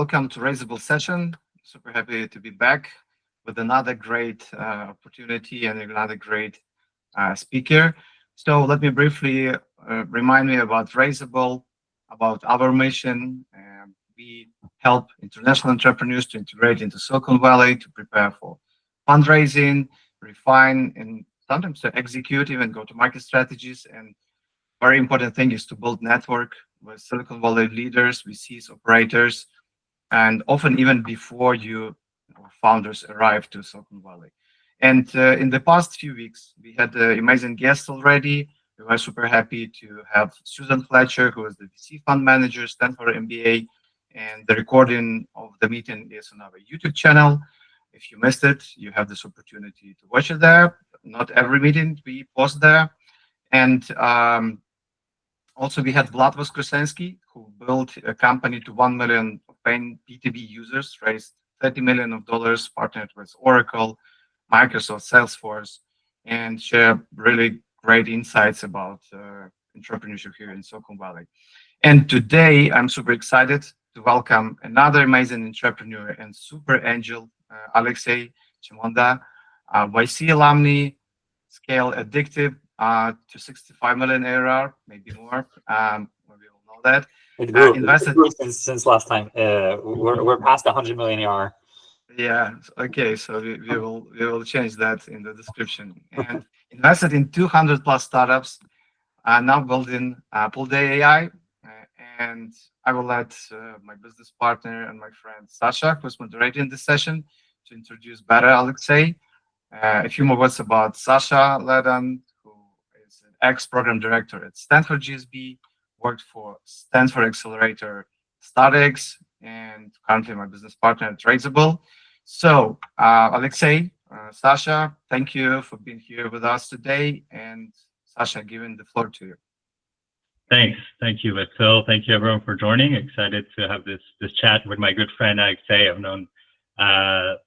Welcome to Raisable Session. Super happy to be back with another great opportunity and another great speaker. So let me briefly remind me about Raisable, about our mission. We help international entrepreneurs to integrate into Silicon Valley to prepare for fundraising, refine, and sometimes to execute even go-to-market strategies. And very important thing is to build network with Silicon Valley leaders, VCs, operators, and often even before you or founders arrive to Silicon Valley. And in the past few weeks, we had amazing guests already. We were super happy to have Susan Fletcher, who is the VC fund manager, Stanford MBA, and the recording of the meeting is on our YouTube channel. If you missed it, you have this opportunity to watch it there. Not every meeting we post there. And also, we had Vlad Voskresensky, who built a company to 1 million paying B2B users, raised $30 million, partnered with Oracle, Microsoft, Salesforce, and share really great insights about entrepreneurship here in Silicon Valley. And today, I'm super excited to welcome another amazing entrepreneur and super angel, Alexei Chemenda, YC alumni, scale Adikteev to 65 million ARR, maybe more. We all know that. It grew since last time. We're past 100 million ARR. Yeah. Okay. So we will change that in the description. And invested in 200 plus startups. Now building Poolday.ai. And I will let my business partner and my friend Sacha, who's moderating this session, to introduce better Alexei. A few more words about Sacha Ledan, who is an ex-program director at Stanford GSB, worked for Stanford Accelerator, StartX, and currently my business partner at Raisable. So, Alexei, Sacha, thank you for being here with us today. And Sacha, giving the floor to you. Thanks. Thank you, Phil. Thank you, everyone, for joining. Excited to have this chat with my good friend Alexei, I've known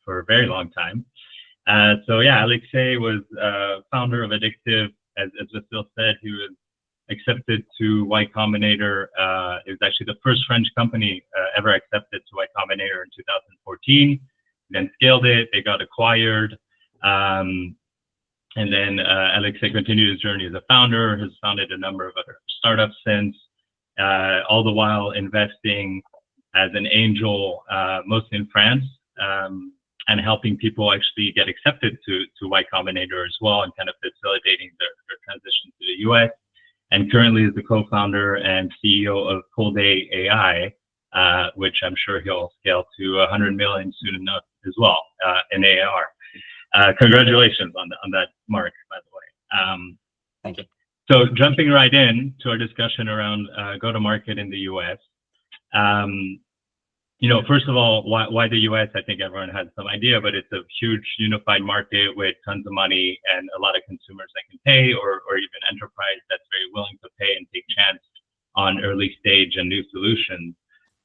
for a very long time. So yeah, Alexei was founder of Adikteev. As Phil said, he was accepted to Y Combinator. It was actually the first French company ever accepted to Y Combinator in 2014. Then scaled it. They got acquired. And then Alexei continued his journey as a founder, has founded a number of other startups since, all the while investing as an angel, mostly in France, and helping people actually get accepted to Y Combinator as well, and kind of facilitating their transition to the US. And currently is the co-founder and CEO of Poolday.ai, which I'm sure he'll scale to 100 million soon enough as well in ARR. Congratulations on that mark, by the way. Thank you. So jumping right in to our discussion around go-to-market in the US. First of all, why the US? I think everyone has some idea, but it's a huge unified market with tons of money and a lot of consumers that can pay, or even enterprise that's very willing to pay and take chance on early stage and new solutions.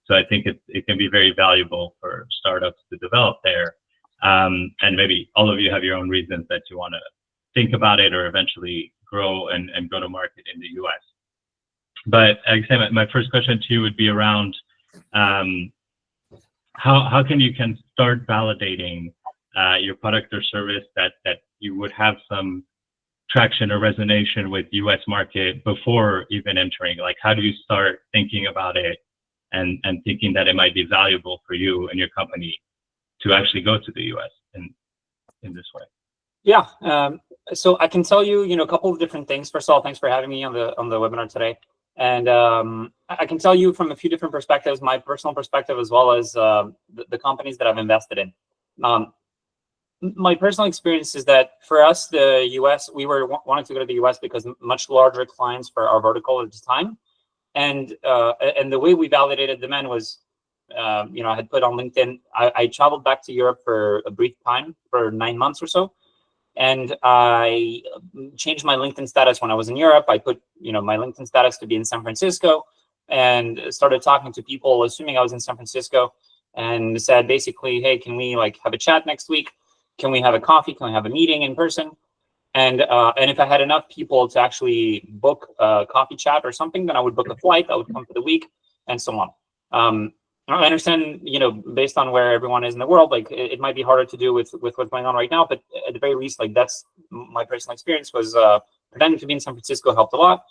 So I think it can be very valuable for startups to develop there. And maybe all of you have your own reasons that you want to think about it or eventually grow and go to market in the US. But Alexei, my first question to you would be around how can you start validating your product or service that you would have some traction or resonation with US market before even entering? Like, how do you start thinking about it and thinking that it might be valuable for you and your company to actually go to the US in this way? Yeah. So I can tell you, a couple of different things. First of all, thanks for having me on the webinar today. And I can tell you from a few different perspectives, my personal perspective, as well as the companies that I've invested in. My personal experience is that for us, the US, we were wanting to go to the US because much larger clients for our vertical at the time. And the way we validated demand was, I had put on LinkedIn, I traveled back to Europe for a brief time, for 9 months or so. And I changed my LinkedIn status when I was in Europe. I put, my LinkedIn status to be in San Francisco, and started talking to people, assuming I was in San Francisco, and said basically, hey, can we have a chat next week? Can we have a coffee? Can we have a meeting in person? And if I had enough people to actually book a coffee chat or something, then I would book a flight. I would come for the week, and so on. I understand, based on where everyone is in the world, like it might be harder to do with what's going on right now, but at the very least, like that's my personal experience was pretending to be in San Francisco helped a lot.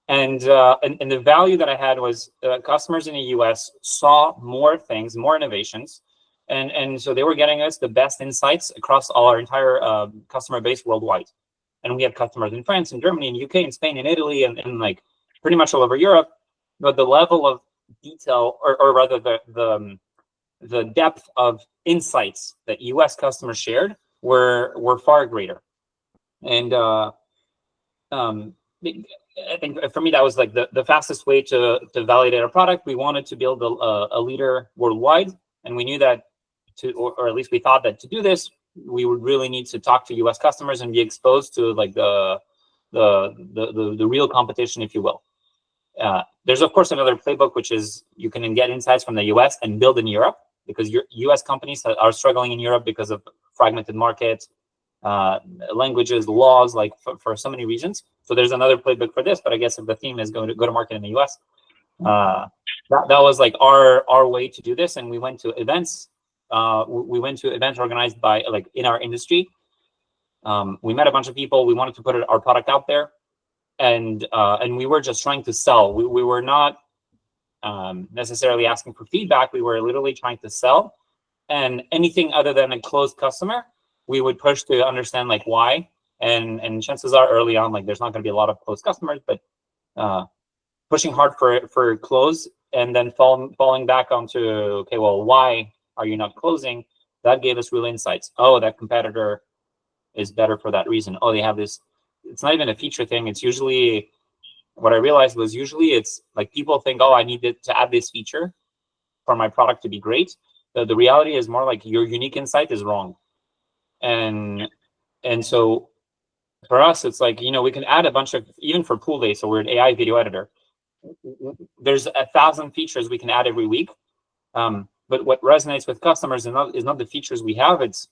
And the value that I had was customers in the US saw more things, more innovations. And so they were getting us the best insights across all our entire customer base worldwide. And we have customers in France and Germany and UK and Spain and Italy and like pretty much all over Europe. But the level of detail, or rather the depth of insights that US customers shared were far greater. And I think for me, that was like the fastest way to validate a product. We wanted to build a leader worldwide. And we knew that or at least we thought that to do this, we would really need to talk to US customers and be exposed to like the real competition, if you will. There's of course another playbook, which is you can get insights from the US and build in Europe, because your US companies are struggling in Europe because of fragmented markets, languages, laws, like for so many reasons. So there's another playbook for this, but I guess if the theme is going to go to market in the US, that was like our way to do this. And we went to events. We went to events organized by like in our industry. We met a bunch of people. We wanted to put our product out there, and we were just trying to sell. We were not necessarily asking for feedback. We were literally trying to sell, and anything other than a closed customer, we would push to understand like why. And chances are early on, like there's not going to be a lot of closed customers, but pushing hard for close, and then falling back onto, okay, well, why are you not closing? That gave us real insights. Oh, that competitor is better for that reason. Oh, they have this. It's not even a feature thing. It's usually, what I realized was usually it's like people think, oh, I needed to add this feature for my product to be great. The reality is more like your unique insight is wrong. And so for us, it's like, we can add a bunch of, even for Poolday, so we're an AI video editor. There's 1,000 features we can add every week. But what resonates with customers is not the features we have. It's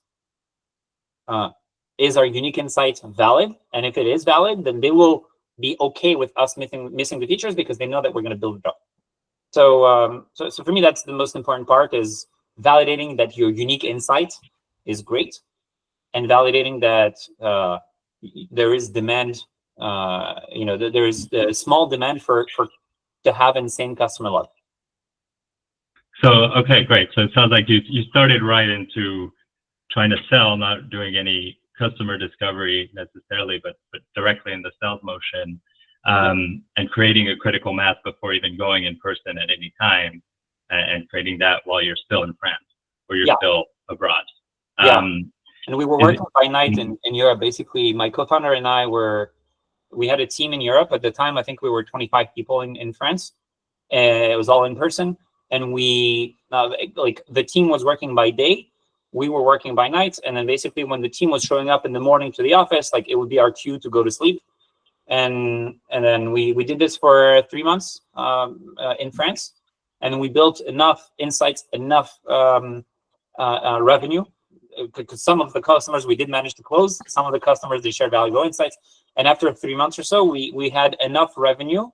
is our unique insight valid? And if it is valid, then they will be okay with us missing the features because they know that we're going to build it up. So for me, that's the most important part, is validating that your unique insight is great, and validating that there is demand. There is a small demand for to have insane customer love. So, okay, great. So it sounds like you started right into trying to sell, not doing any customer discovery necessarily, but directly in the sales motion, and creating a critical mass before even going in person at any time, and creating that while you're still in France or you're still abroad. And we were working by night in Europe. Basically, my co-founder and I we had a team in Europe at the time. I think we were 25 people in France. It was all in person. And we, like the team was working by day, we were working by night. And then basically when the team was showing up in the morning to the office, like it would be our cue to go to sleep. And then we did this for 3 months in France. And we built enough insights, enough revenue. Because some of the customers we did manage to close, some of the customers, they shared valuable insights. And after 3 months or so, we had enough revenue.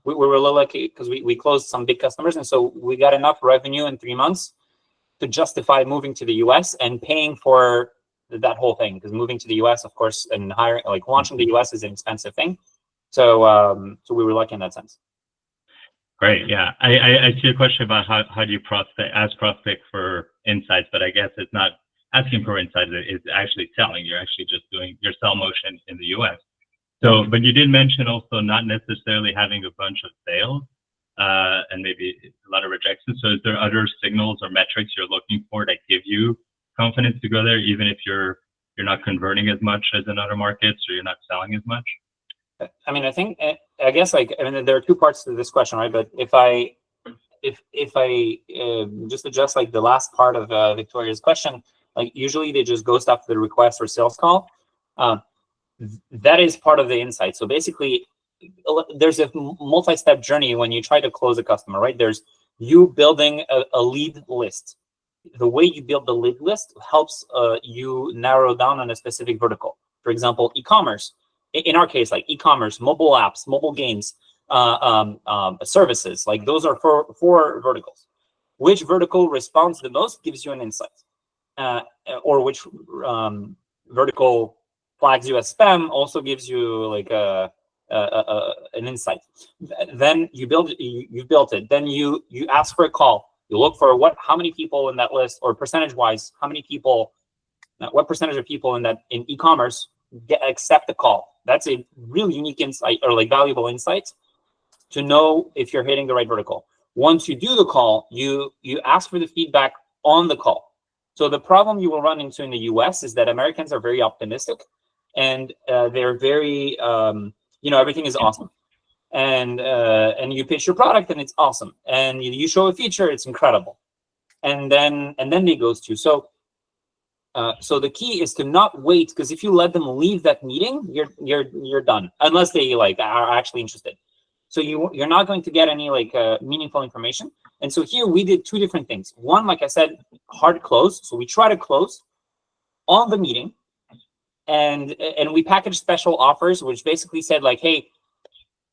We were a little lucky because we closed some big customers. And so we got enough revenue in 3 months to justify moving to the US and paying for that whole thing. Because moving to the US, of course, and launching the US is an expensive thing. So we were lucky in that sense. Great. Yeah. I see a question about how do you prospect for insights, but I guess it's not asking for insights, it's actually selling. You're actually just doing your sell motion in the US. So, but you did mention also not necessarily having a bunch of sales and maybe a lot of rejections. So is there other signals or metrics you're looking for that give you confidence to go there, even if you're not converting as much as in other markets or you're not selling as much? I mean, I guess there are two parts to this question, right? But if I just adjust like the last part of Victoria's question, like usually they just ghost after the request or sales call. That is part of the insight. So basically, there's a multi-step journey when you try to close a customer, right? There's you building a lead list. The way you build the lead list helps you narrow down on a specific vertical. For example, e-commerce. In our case, like e-commerce, mobile apps, mobile games, services. Like those are four verticals. which vertical responds the most gives you an insight, or which vertical flags you as spam also gives you like an insight. Then you build it. Then you ask for a call. You look for how many people in that list, or percentage wise, what percentage of people in e-commerce accept the call. That's a really unique insight, or like valuable insight, to know if you're hitting the right vertical. Once you do the call, you ask for the feedback on the call. So the problem you will run into in the US is that Americans are very optimistic, and they're very, everything is awesome. And you pitch your product and it's awesome. And you show a feature, it's incredible. And then they ghost you. So the key is to not wait, because if you let them leave that meeting, you're done, unless they are actually interested. So you're not going to get any meaningful information. And so here we did two different things. One, like I said, hard close. So we try to close on the meeting, and we packaged special offers, which basically said hey,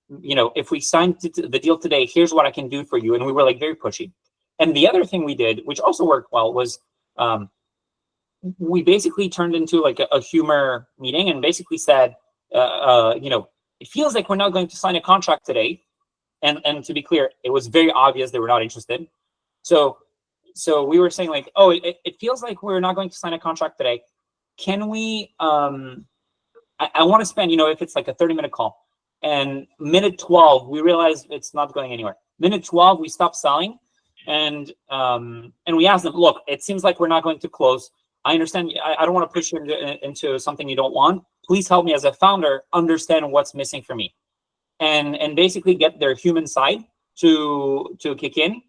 if we signed the deal today, here's what I can do for you. And we were very pushy. And the other thing we did, which also worked well, was we basically turned into a humor meeting, and basically said, it feels like we're not going to sign a contract today. And to be clear, it was very obvious they were not interested. So we were saying it feels like we're not going to sign a contract today. Can we, I want to spend, if it's a 30-minute call, and minute 12, we realized it's not going anywhere. Minute 12, we stopped selling, and we asked them, look, it seems like we're not going to close. I understand. I don't want to push you into something you don't want. Please help me as a founder understand what's missing for me, and basically get their human side to kick in.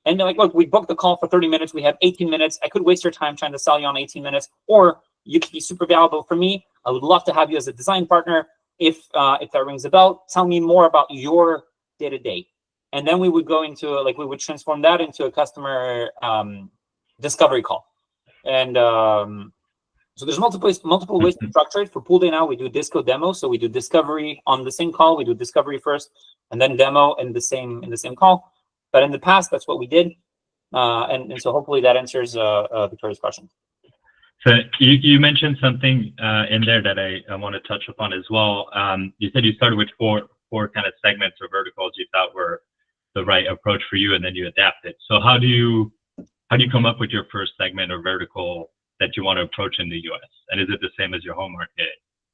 And they're like, look, we booked the call for 30 minutes. We have 18 minutes. I could waste your time trying to sell you on 18 minutes, or you could be super valuable for me. I would love to have you as a design partner. If that rings a bell, tell me more about your day-to-day. And then we would go into we would transform that into a customer discovery call. And so there's multiple ways to structure it. For Poolday now, we do disco demo. So we do discovery on the same call. We do discovery first, and then demo in the same call. But in the past, that's what we did. And so hopefully that answers Victoria's question. So you mentioned something in there that I want to touch upon as well. You said you started with four kind of segments or verticals you thought were the right approach for you, and then you adapted. So how do you come up with your first segment or vertical that you want to approach in the US? And is it the same as your home market,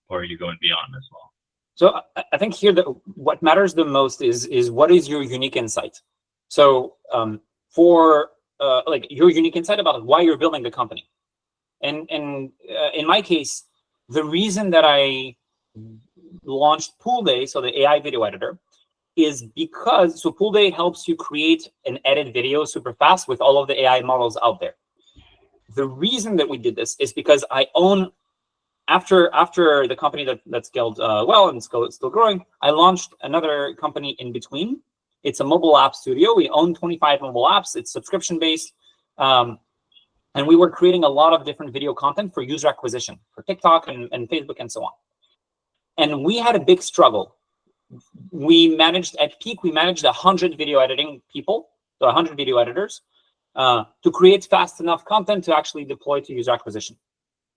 or are you going beyond as well? So I think here what matters the most is what is your unique insight. So for your unique insight about why you're building the company. And in my case, the reason that I launched Poolday, so the AI video editor, is because Poolday helps you create and edit video super fast with all of the AI models out there. The reason that we did this is because I own, after the company that scaled well and still growing, I launched another company in between. It's a mobile app studio. We own 25 mobile apps. It's subscription based. And we were creating a lot of different video content for user acquisition for TikTok and Facebook and so on. And we had a big struggle. At peak, we managed 100 video editing people, so 100 video editors, to create fast enough content to actually deploy to user acquisition.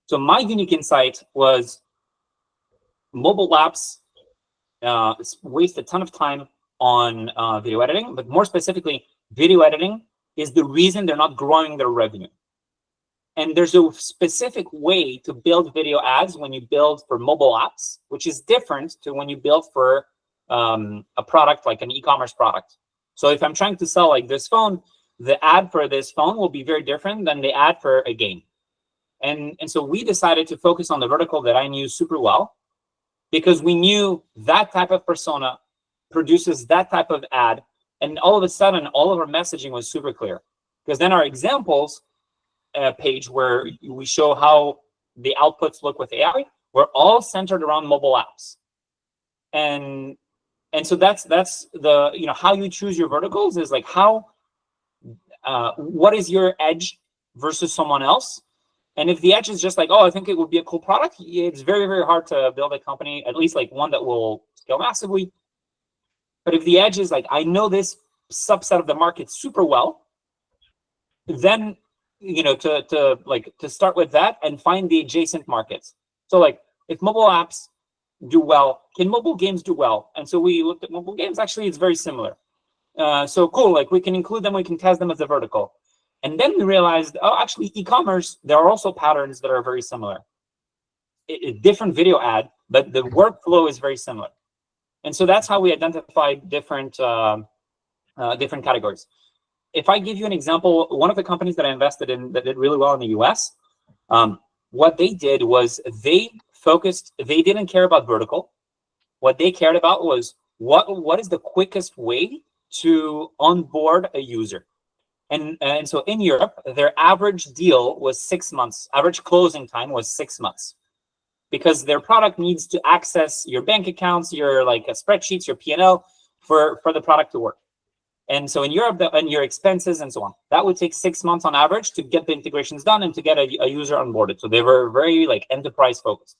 So my unique insight was mobile apps waste a ton of time on video editing, but more specifically, video editing is the reason they're not growing their revenue. And there's a specific way to build video ads when you build for mobile apps, which is different to when you build for a product like an e-commerce product. So if I'm trying to sell this phone, the ad for this phone will be very different than the ad for a game. And so we decided to focus on the vertical that I knew super well, because we knew that type of persona produces that type of ad. And all of a sudden, all of our messaging was super clear. Because then our examples page where we show how the outputs look with AI were all centered around mobile apps. And so that's the, how you choose your verticals is what is your edge versus someone else. And if the edge is just I think it would be a cool product, it's very, very hard to build a company, at least one that will scale massively. But if the edge is I know this subset of the market super well, then, to start with that and find the adjacent markets. So like if mobile apps do well, can mobile games do well? And so we looked at mobile games. Actually, it's very similar. So cool, like we can include them, we can test them as a vertical. And then we realized, oh, actually e-commerce, there are also patterns that are very similar. Different video ad, but the workflow is very similar. And so that's how we identified different categories. If I give you an example, one of the companies that I invested in that did really well in the US, what they did was they didn't care about vertical. What they cared about was what is the quickest way to onboard a user. And so in Europe, their average deal was 6 months. Average closing time was 6 months, because their product needs to access your bank accounts, your spreadsheets, your P&L for the product to work. And so in Europe, and your expenses and so on, that would take 6 months on average to get the integrations done and to get a user onboarded. So they were very enterprise focused.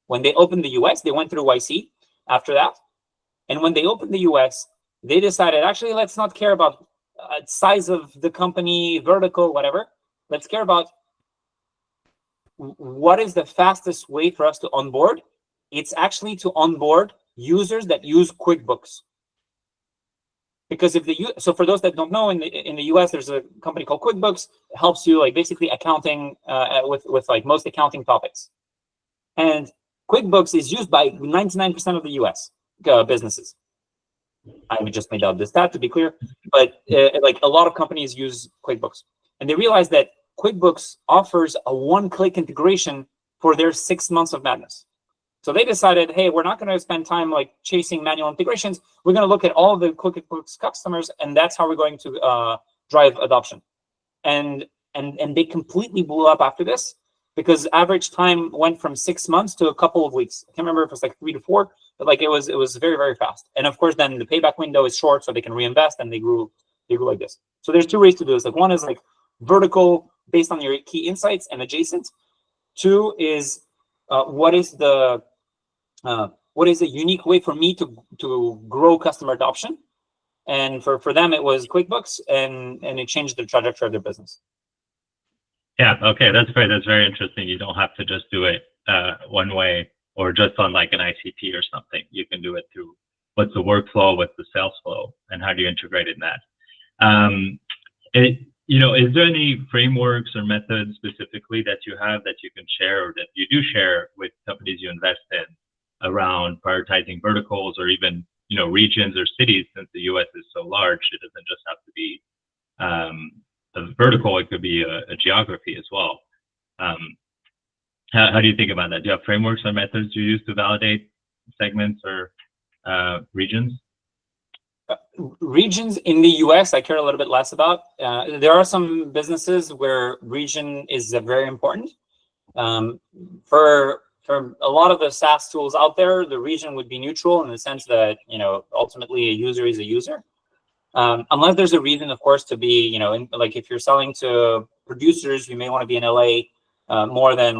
When they opened the US, they went through YC after that. And when they opened the US, they decided, actually, let's not care about size of the company, vertical, whatever. Let's care about what is the fastest way for us to onboard. It's actually to onboard users that use QuickBooks. Because so for those that don't know, in the US, there's a company called QuickBooks. It helps you basically accounting with most accounting topics. And QuickBooks is used by 99% of the US businesses. I just made out this stat to be clear, but a lot of companies use QuickBooks, and they realized that QuickBooks offers a one-click integration for their 6 months of madness. So they decided, hey, we're not going to spend time chasing manual integrations. We're going to look at all the QuickBooks customers, and that's how we're going to drive adoption. And they completely blew up after this, because average time went from 6 months to a couple of weeks. I can't remember if it was 3 to 4, but it was very, very fast. And of course, then the payback window is short, so they can reinvest, and they grew like this. So there's 2 ways to do this. One is vertical based on your key insights and adjacent. 2 is what is a unique way for me to grow customer adoption. And for them, it was QuickBooks, and it changed the trajectory of their business. Yeah, okay, that's great. That's very interesting. You don't have to just do it one way or just on an ICP or something. You can do it through what's the workflow, what's the sales flow, and how do you integrate in that. Is there any frameworks or methods specifically that you have that you can share, or that you do share with companies you invest in, around prioritizing verticals or even regions or cities? Since the US is so large, it doesn't just have to be a vertical, it could be a geography as well. How do you think about that? Do you have frameworks or methods you use to validate segments or regions? Regions in the US, I care a little bit less about. There are some businesses where region is very important. For a lot of the SaaS tools out there, the region would be neutral in the sense that ultimately a user is a user. Unless there's a reason, of course, to be, if you're selling to producers, you may want to be in LA more than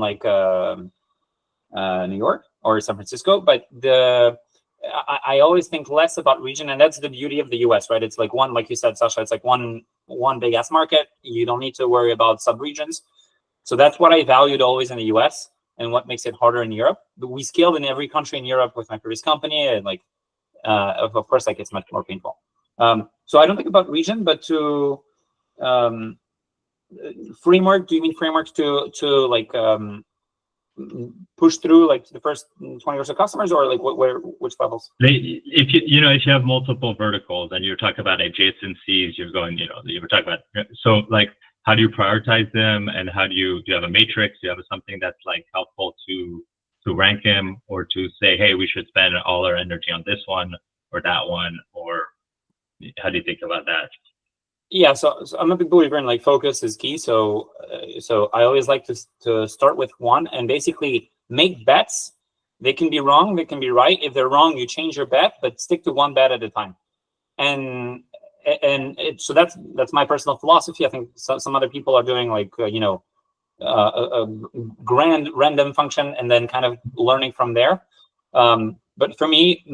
New York or San Francisco. But I always think less about region, and that's the beauty of the US, right? It's one, like you said, Sacha, it's one big ass market. You don't need to worry about sub-regions. So that's what I valued always in the US, and what makes it harder in Europe. But we scaled in every country in Europe with my previous company, and of course, it's much more painful. So I don't think about region, but to framework. Do you mean frameworks to push through the first 20 or so customers, or which levels? If you have multiple verticals and you're talking about adjacencies, you're going, you were talking about, so how do you prioritize them, and how do you have a matrix? Do you have something that's helpful to rank them, or to say, hey, we should spend all our energy on this one or that one, or how do you think about that? Yeah, so I'm a big believer in focus is key. So I always like to start with one and basically make bets. They can be wrong, they can be right. If they're wrong, you change your bet, but stick to one bet at a time. So that's my personal philosophy. I think some other people are doing a grand random function and then kind of learning from there. But for me,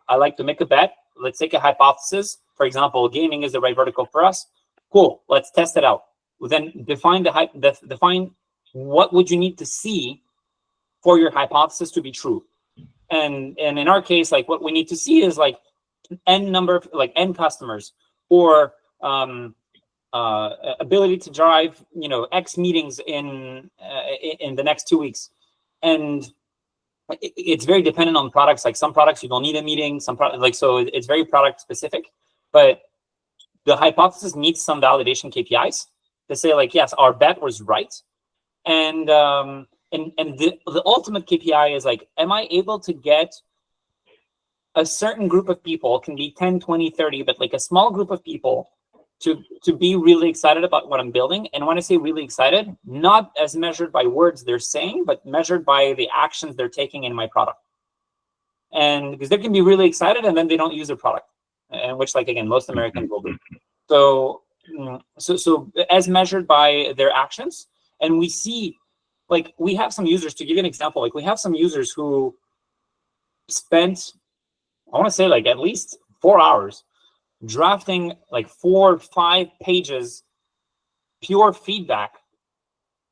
I like to make a bet. Let's take a hypothesis. For example, gaming is the right vertical for us. Cool, let's test it out. Then define define what would you need to see for your hypothesis to be true. And in our case, like what we need to see is like n number of like n customers, or ability to drive, you know, X meetings in the next 2 weeks. And it's very dependent on products. Like some products you don't need a meeting, some product, like, so it's very product specific, but the hypothesis needs some validation KPIs to say like, yes, our bet was right. And the ultimate KPI is like, am I able to get a certain group of people, can be 10, 20, 30, but like a small group of people to be really excited about what I'm building. And when I say really excited, not as measured by words they're saying, but measured by the actions they're taking in my product. And because they can be really excited and then they don't use their product, and which, like, again, most Americans will do. So as measured by their actions. And we see, like, we have some users, to give you an example, like we have some users who spent, I want to say like at least 4 hours drafting like 4 or 5 pages pure feedback,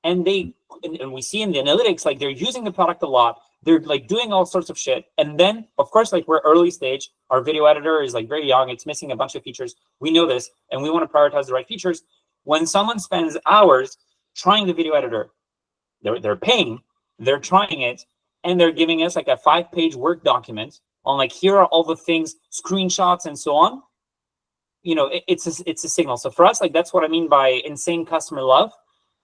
and we see in the analytics like they're using the product a lot, they're like doing all sorts of shit. And then of course, like, we're early stage, our video editor is like very young, it's missing a bunch of features, we know this, and we want to prioritize the right features. When someone spends hours trying the video editor, they're paying, they're trying it, and they're giving us like a 5-page Word document on like, here are all the things, screenshots and so on. You know, it's a signal. So for us, like, that's what I mean by insane customer love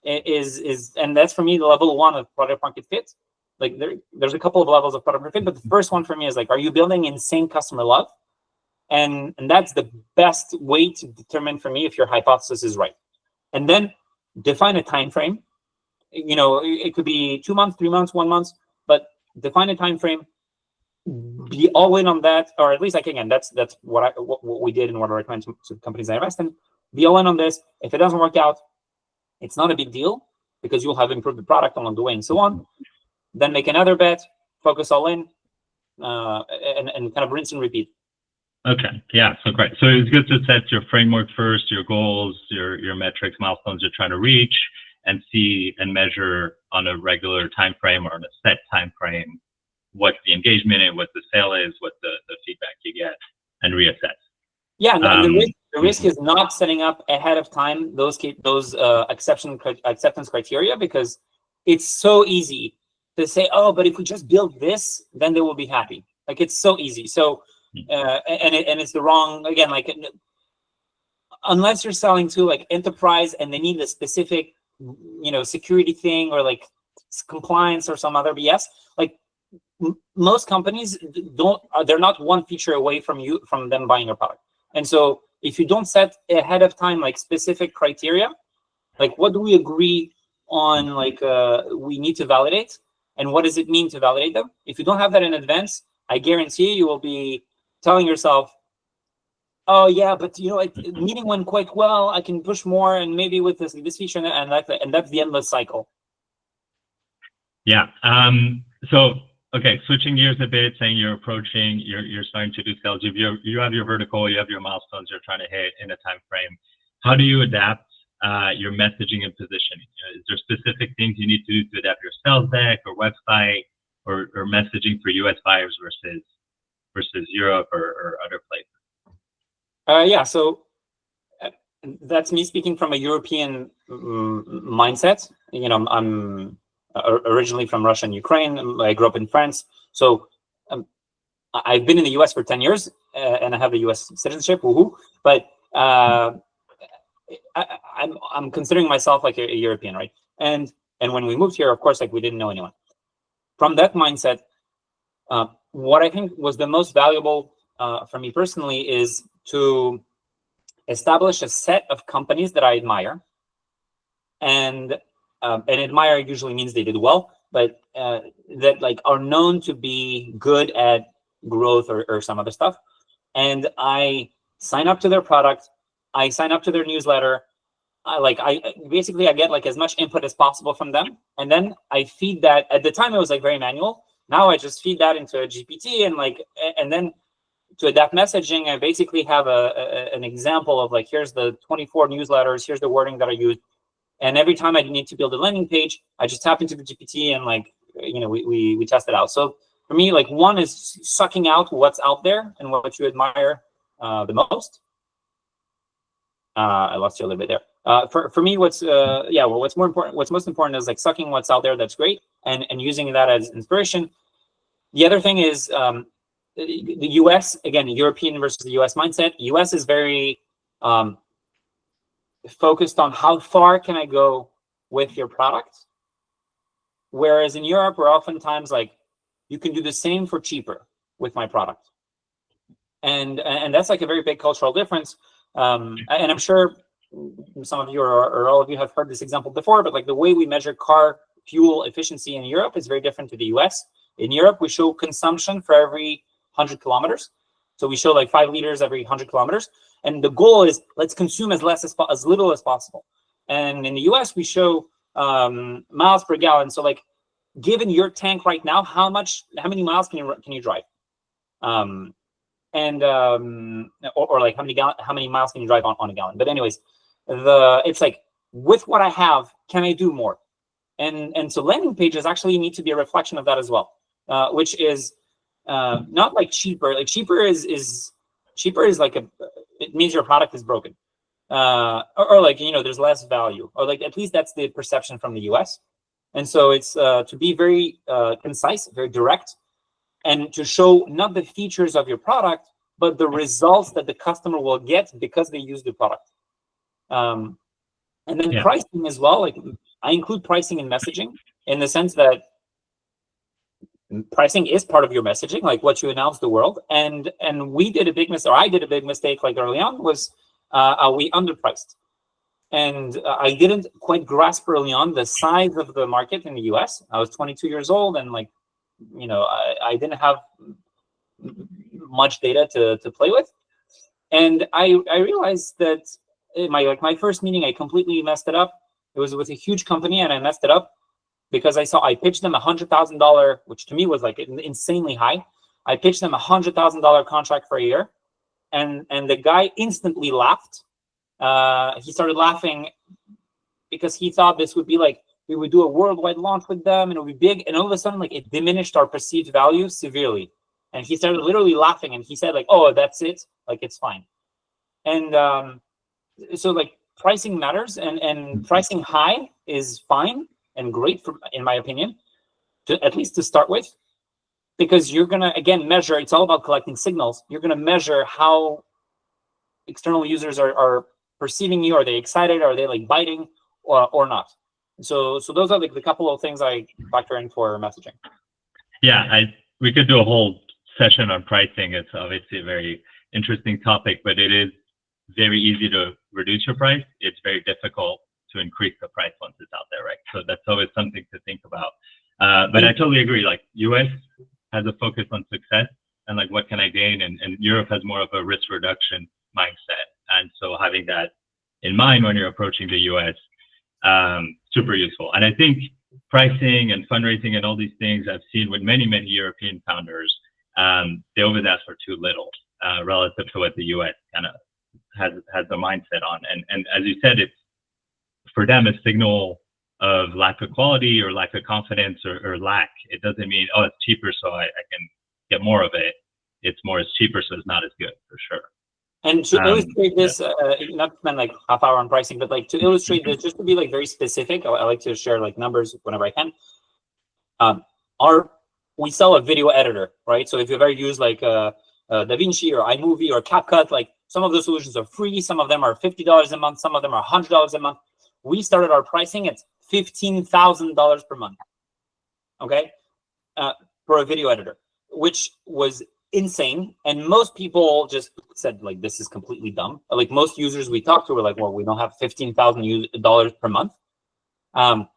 is, and that's for me the level 1 of product market fit. Like there's a couple of levels of product market fit, but the first one for me is like, are you building insane customer love? And that's the best way to determine for me if your hypothesis is right. And then define a time frame. You know, it could be 2 months, 3 months, 1 month, but define a time frame. Be all in on that, or at least, like, again, that's what we did and what I recommend to companies I invest in. Be all in on this. If it doesn't work out, it's not a big deal because you'll have improved the product along the way and so on. Then make another bet, focus all in, and kind of rinse and repeat. Okay, yeah, so great. So it's good to set your framework first, your goals, your metrics, milestones you're trying to reach, and see and measure on a regular time frame or on a set time frame what the engagement is, what the sale is, what the feedback you get, and reassess. Yeah, the risk is not setting up ahead of time those acceptance criteria, because it's so easy to say, oh, but if we just build this, then they will be happy. Like, it's so easy. So, and it's the wrong, again, like, unless you're selling to like enterprise and they need a specific, you know, security thing or like compliance or some other BS, like, most companies they're not one feature away from them buying your product. And so if you don't set ahead of time like specific criteria, like, what do we agree on, like, we need to validate, and what does it mean to validate them? If you don't have that in advance, I guarantee you will be telling yourself, oh yeah, but you know, the meeting went quite well, I can push more, and maybe with this feature, and that's the endless cycle. Yeah. So, okay, switching gears a bit, saying you're starting to do sales. You have your vertical, you have your milestones you're trying to hit in a time frame. How do you adapt your messaging and positioning? Is there specific things you need to do to adapt your sales deck or website or messaging for US buyers versus Europe or other places? Yeah, so that's me speaking from a European mindset. You know, I'm originally from Russia and Ukraine. I grew up in France. So I've been in the US for 10 years and I have a US citizenship, woohoo. But I'm considering myself like a European, right? And when we moved here, of course, like, we didn't know anyone. From that mindset, what I think was the most valuable for me personally is to establish a set of companies that I admire. And admire usually means they did well, but that like are known to be good at growth or some other stuff. And I sign up to their product, I sign up to their newsletter. I get like as much input as possible from them, and then I feed that. At the time, it was like very manual. Now I just feed that into a GPT, and then to adapt messaging, I basically have an example of like, here's the 24 newsletters, here's the wording that I use. And every time I need to build a landing page, I just tap into the GPT and like, we test it out. So for me, like one is sucking out what's out there and what you admire the most. I lost you a little bit there. For me, what's most important is like sucking what's out there that's great and using that as inspiration. The other thing is the US, again, European versus the US mindset. The US is very focused on how far can I go with your product. Whereas in Europe, we're oftentimes like, you can do the same for cheaper with my product. And that's like a very big cultural difference. And I'm sure some of you or all of you have heard this example before, but like the way we measure car fuel efficiency in Europe is very different to the US. In Europe, we show consumption for every 100 kilometers. So we show like 5 liters every 100 kilometers. And the goal is let's consume as little as possible. And in the US, we show miles per gallon. So like, given your tank right now, how many miles can you drive? Or like how many miles can you drive on a gallon? But anyways, it's like with what I have, can I do more? And so landing pages actually need to be a reflection of that as well, which is not like cheaper. Like cheaper is like it means your product is broken, or like there's less value, or like at least that's the perception from the US. And so it's to be very concise, very direct, and to show not the features of your product, but the results that the customer will get because they use the product. And then pricing as well. Like I include pricing in messaging in the sense that pricing is part of your messaging, like what you announce to the world. And we did a big mistake, or I did a big mistake like early on, was we underpriced. And I didn't quite grasp early on the size of the market in the US. I was 22 years old, and like, I didn't have much data to play with. And I realized that in my first meeting, I completely messed it up. It was with a huge company, and I messed it up because I pitched them $100,000, which to me was like insanely high. I pitched them $100,000 contract for a year, and the guy instantly laughed. He started laughing because he thought this would be like, we would do a worldwide launch with them and it would be big. And all of a sudden, like it diminished our perceived value severely. And he started literally laughing, and he said like, oh, that's it. Like, it's fine. And so like pricing matters, and pricing high is fine and great in my opinion, at least to start with, because you're going to, again, measure, it's all about collecting signals. You're going to measure how external users are perceiving you. Are they excited? Are they like biting or not? So those are like the couple of things I factor in for messaging. Yeah, we could do a whole session on pricing. It's obviously a very interesting topic, but it is very easy to reduce your price. It's very difficult to increase the price once it's out there, right? So that's always something to think about. But I totally agree. Like US has a focus on success and like what can I gain, and Europe has more of a risk reduction mindset. And so having that in mind when you're approaching the US, super useful. And I think pricing and fundraising and all these things I've seen with many European founders, they always ask for too little relative to what the US kind of has the mindset on. And as you said, it's for them a signal of lack of quality or lack of confidence or lack. It doesn't mean, oh, it's cheaper, so I can get more of it. It's more, it's cheaper, so it's not as good, for sure. And to illustrate this, not to spend like half hour on pricing, but like to illustrate this, just to be like very specific, I like to share like numbers whenever I can. We sell a video editor, right? So if you've ever used like DaVinci or iMovie or CapCut, like some of the solutions are free, some of them are $50 a month, some of them are $100 a month. We started our pricing at $15,000 per month, okay, for a video editor, which was insane. And most people just said like, this is completely dumb. Like most users we talked to were like, well, we don't have $15,000 per month. But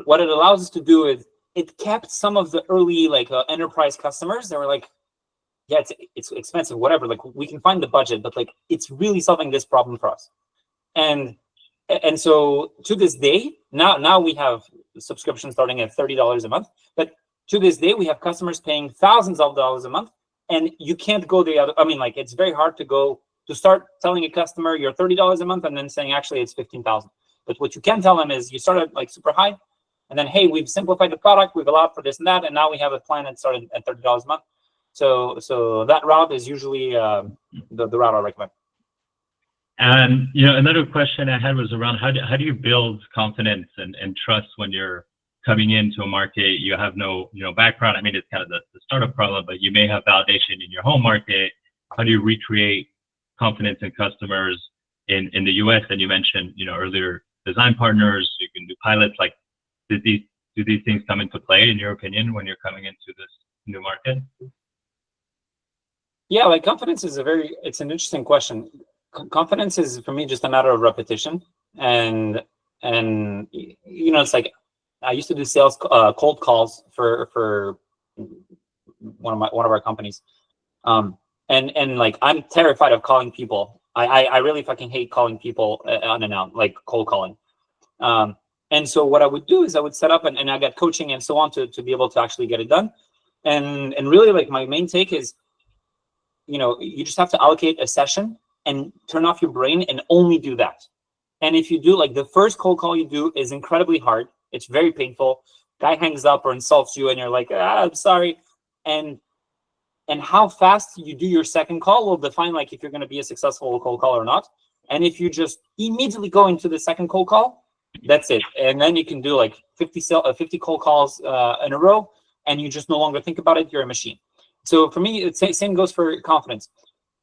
what it allows us to do is it kept some of the early like enterprise customers. They were like, yeah, it's expensive, whatever. Like we can find the budget, but like it's really solving this problem for us. And so to this day, now we have subscriptions starting at $30 a month. But to this day, we have customers paying thousands of dollars a month And you can't go the other. I mean, like, it's very hard to start telling a customer you're $30 a month and then saying actually it's 15,000. But what you can tell them is you started like super high, and then, hey, we've simplified the product, we've allowed for this and that, and now we have a plan that started at $30 a month. So that route is usually the route I recommend. And another question I had was around how do you build confidence and trust when you're coming into a market? You have no background. I mean, it's kind of the startup problem, but you may have validation in your home market. How do you recreate confidence in customers in the US? And you mentioned earlier design partners. You can do pilots. Like, do these things come into play in your opinion when you're coming into this new market? Yeah, like confidence is it's an interesting question. Confidence is for me just a matter of repetition, and it's like I used to do sales cold calls for one of our companies, and like I'm terrified of calling people. I really fucking hate calling people unannounced, like cold calling. And so what I would do is I would set up and I got coaching and so on to be able to actually get it done. And really, like, my main take is, you just have to allocate a session and turn off your brain and only do that. And if you do, like, the first cold call you do is incredibly hard. It's very painful. Guy hangs up or insults you and you're like, I'm sorry. And how fast you do your second call will define, like, if you're going to be a successful cold call or not. And if you just immediately go into the second cold call, that's it. And then you can do like 50 cold calls in a row, and you just no longer think about it. You're a machine. So for me, it's same goes for confidence.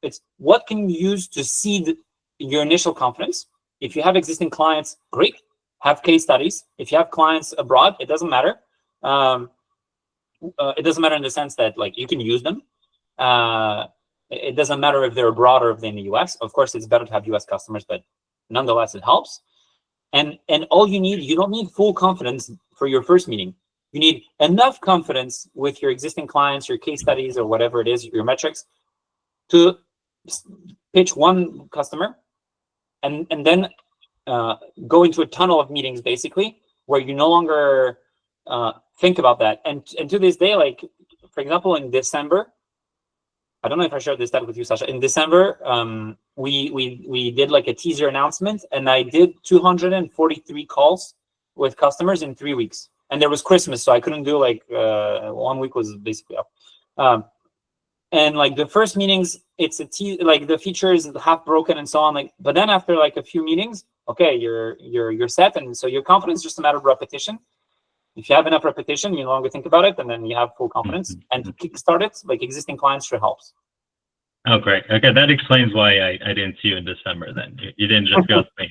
It's what can you use to seed your initial confidence. If you have existing clients, great. Have case studies. If you have clients abroad, it doesn't matter. It doesn't matter in the sense that, like, you can use them. It doesn't matter if they're abroad or if they're in the US. Of course, it's better to have US customers, but nonetheless, it helps. And all you don't need full confidence for your first meeting. You need enough confidence with your existing clients, your case studies, or whatever it is, your metrics, to pitch one customer, and then go into a tunnel of meetings, basically, where you no longer think about that. And to this day, like, for example, in December, I don't know if I shared this stat with you, Sacha. In December, we did like a teaser announcement, and I did 243 calls with customers in 3 weeks. And there was Christmas, so I couldn't do, like, 1 week was basically up. And like the first meetings, it's like the feature is half broken and so on. Like, but then after like a few meetings, okay, you're set, and so your confidence is just a matter of repetition. If you have enough repetition, you no longer think about it, and then you have full confidence. And to kickstart it, like, existing clients sure helps. Oh, great. Okay, that explains why I didn't see you in December then. You didn't just ghost me.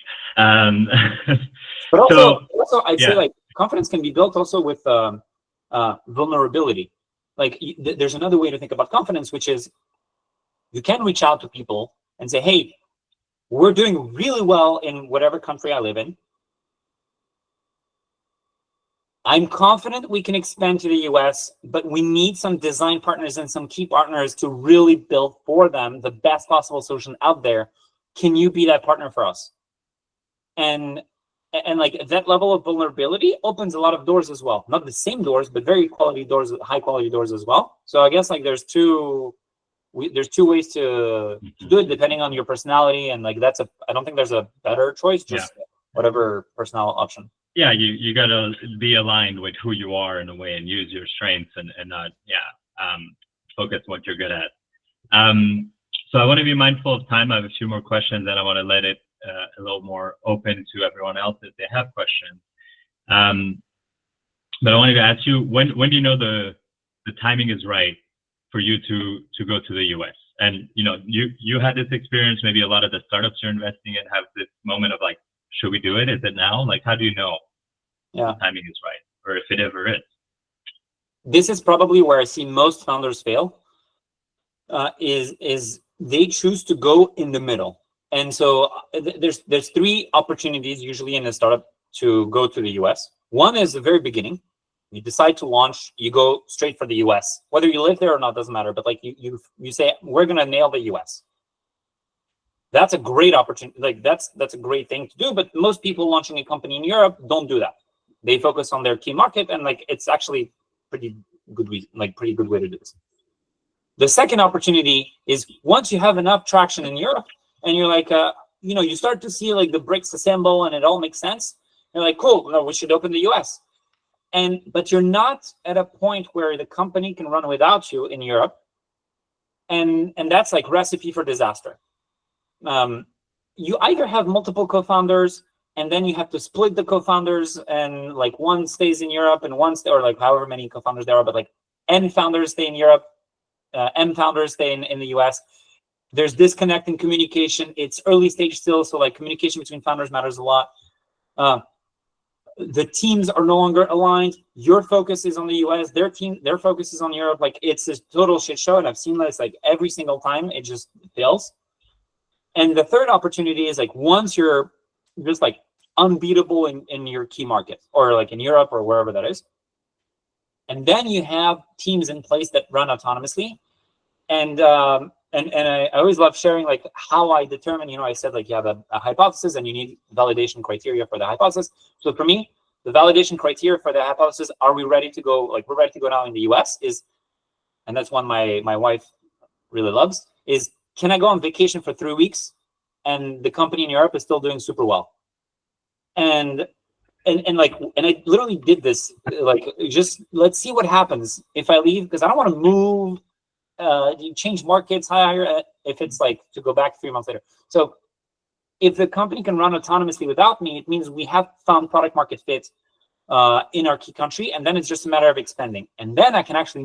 But also, I'd say, like, confidence can be built also with vulnerability. Like, there's another way to think about confidence, which is you can reach out to people and say, hey, we're doing really well in whatever country I live in. I'm confident we can expand to the US, but we need some design partners and some key partners to really build for them the best possible solution out there. Can you be that partner for us? And like, that level of vulnerability opens a lot of doors as well. Not the same doors, but very quality doors, high quality doors as well. So I guess, like, there's two ways to do it depending on your personality. And like, I don't think there's a better choice, just whatever personal option. Yeah, you gotta be aligned with who you are in a way and use your strengths and not focus on what you're good at. So I want to be mindful of time. I have a few more questions, and I want to let it a little more open to everyone else if they have questions. But I wanted to ask you, when do you know the timing is right for you to go to the US? And you had this experience. Maybe a lot of the startups you're investing in have this moment of like, should we do it? Is it now? Like, how do you know the timing is right, or if it ever is? This is probably where I see most founders fail. Is they choose to go in the middle. And so there's three opportunities usually in a startup to go to the US. One is the very beginning. You decide to launch, you go straight for the US. Whether you live there or not doesn't matter, but like you say, we're gonna nail the US. That's a great opportunity. Like, that's a great thing to do, but most people launching a company in Europe don't do that. They focus on their key market, and like, it's actually pretty good way to do this. The second opportunity is once you have enough traction in Europe and you're like, you start to see like the bricks assemble and it all makes sense. You're like, cool, no, we should open the US. But you're not at a point where the company can run without you in Europe. And that's like recipe for disaster. You either have multiple co-founders and then you have to split the co-founders and like one stays in Europe and or like however many co-founders there are, but like N founders stay in Europe, M founders stay in the US. There's disconnect in communication. It's early stage still, so like communication between founders matters a lot. The teams are no longer aligned. Your focus is on the US, their focus is on Europe. Like it's a total shit show, and I've seen this like every single time. It just fails. And the third opportunity is like once you're just like unbeatable in your key market, or like in Europe or wherever that is, and then you have teams in place that run autonomously. And I always love sharing like how I determine, I said like you have a hypothesis and you need validation criteria for the hypothesis. So for me, the validation criteria for the hypothesis, are we ready to go? Like we're ready to go now in the US and that's one my wife really loves, is can I go on vacation for 3 weeks and the company in Europe is still doing super well? And I literally did this, like, just let's see what happens if I leave, because I don't want to move, you change markets, hire if it's like to go back 3 months later. So if the company can run autonomously without me, it means we have found product market fit in our key country, and then it's just a matter of expanding. And then I can actually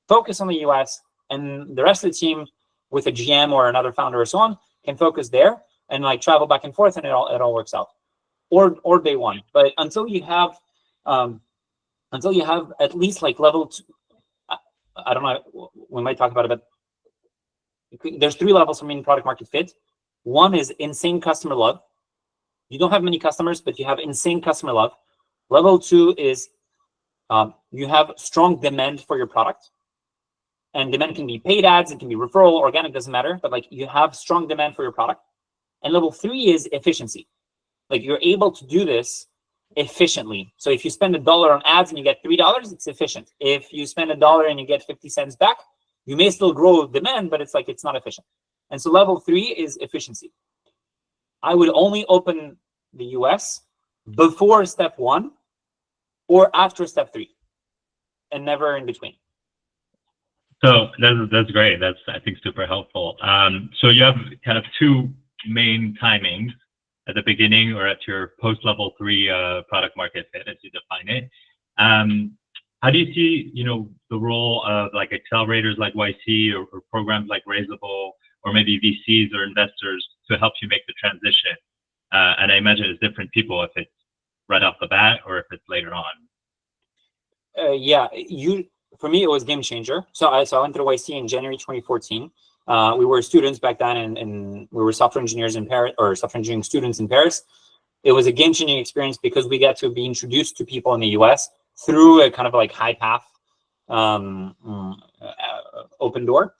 focus on the US, and the rest of the team with a GM or another founder or so on can focus there and like travel back and forth, and it all works out. Or day one. But until you have at least like level 2, I don't know, we might talk about it, but there's 3 levels for meeting product market fit. One is insane customer love. You don't have many customers, but you have insane customer love. Level 2 is you have strong demand for your product. And demand can be paid ads, it can be referral, organic, doesn't matter, but like you have strong demand for your product. And level 3 is efficiency. Like you're able to do this efficiently. So if you spend $1 on ads and you get $3, it's efficient. If you spend $1 and you get 50 cents back, you may still grow demand, but it's like it's not efficient. And so level 3 is efficiency. I would only open the US before step 1 or after step 3, and never in between. So that's great. That's, I think, super helpful. So you have kind of 2 main timings, at the beginning or at your post level 3 product market fit, as you define it. How do you see, the role of like accelerators like YC or programs like Raisable, or maybe VCs or investors to help you make the transition? And I imagine it's different people if it's right off the bat or if it's later on. For me, it was game changer. So I went to YC in January 2014. We were students back then, and we were software engineers in Paris, or software engineering students in Paris. It was a game-changing experience because we got to be introduced to people in the US through a kind of like high path, open door.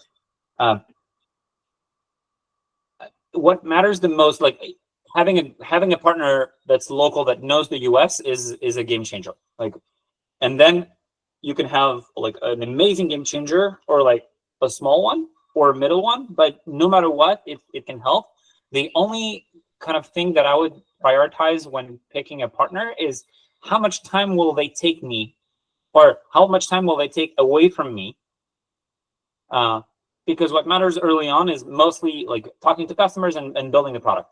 What matters the most, like having a partner that's local that knows the US is a game changer. Like, and then you can have like an amazing game changer or like a small one or a middle one, but no matter what, it can help. The only kind of thing that I would prioritize when picking a partner is how much time will they take me, or how much time will they take away from me? Because what matters early on is mostly like talking to customers and building the product.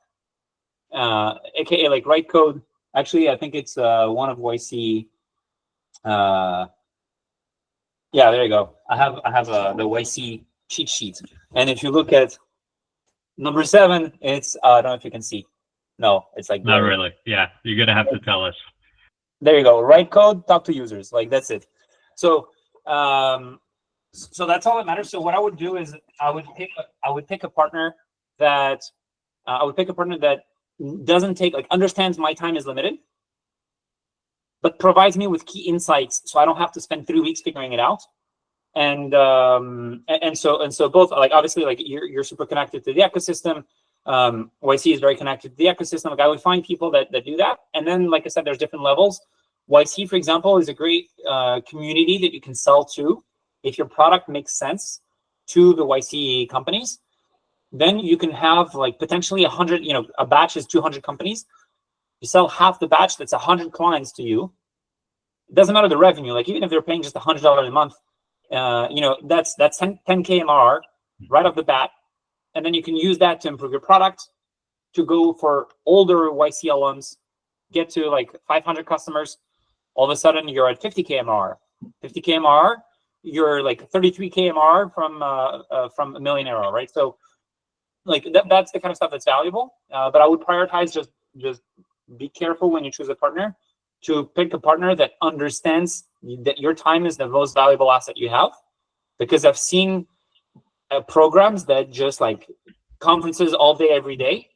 AKA like write code. Actually, I think it's one of YC. Yeah, there you go. I have the YC cheat sheet, and if you look at number 7, it's I don't know if you can see. No, it's like not really. Yeah, you're gonna have to tell us. There you go. Write code, talk to users. Like that's it. So so that's all that matters. So what I would do is I would pick a partner that doesn't take, like, understands my time is limited, but provides me with key insights so I don't have to spend 3 weeks figuring it out. And so both, like, obviously, like you're super connected to the ecosystem. YC is very connected to the ecosystem. Like I would find people that do that. And then, like I said, there's different levels. YC, for example, is a great community that you can sell to if your product makes sense. to the YC companies, then you can have like potentially 100, a batch is 200 companies. You sell half the batch, that's 100 clients to you. It doesn't matter the revenue, like even if they're paying just $100 a month, that's 10K MRR right off the bat. And then you can use that to improve your product, to go for older YC alums, get to like 500 customers. All of a sudden you're at 50K MRR. 50K MRR, you're like 33K MRR from a million ARR, right? So like that's the kind of stuff that's valuable. But I would prioritize just be careful when you choose a partner to pick a partner that understands that your time is the most valuable asset you have. Because I've seen programs that just like conferences all day, every day.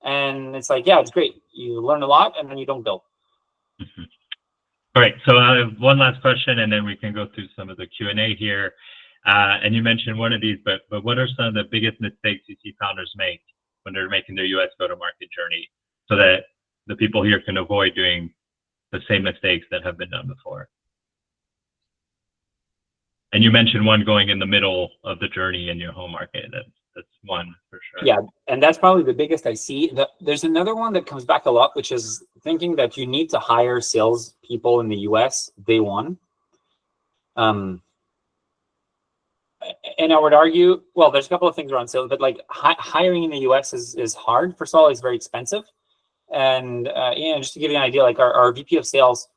And it's like, yeah, it's great. You learn a lot and then you don't build. Mm-hmm. All right, so I have one last question and then we can go through some of the Q&A here. And you mentioned one of these, but what are some of the biggest mistakes you see founders make when they're making their US go-to-market journey, so that the people here can avoid doing the same mistakes that have been done before? And you mentioned one going in the middle of the journey in your home market. That's one for sure. Yeah, and that's probably the biggest I see. There's another one that comes back a lot, which is thinking that you need to hire sales people in the US day one. And I would argue, well, there's a couple of things around sales, but like hiring in the US is hard. First of all, it's very expensive. And just to give you an idea, like our VP of sales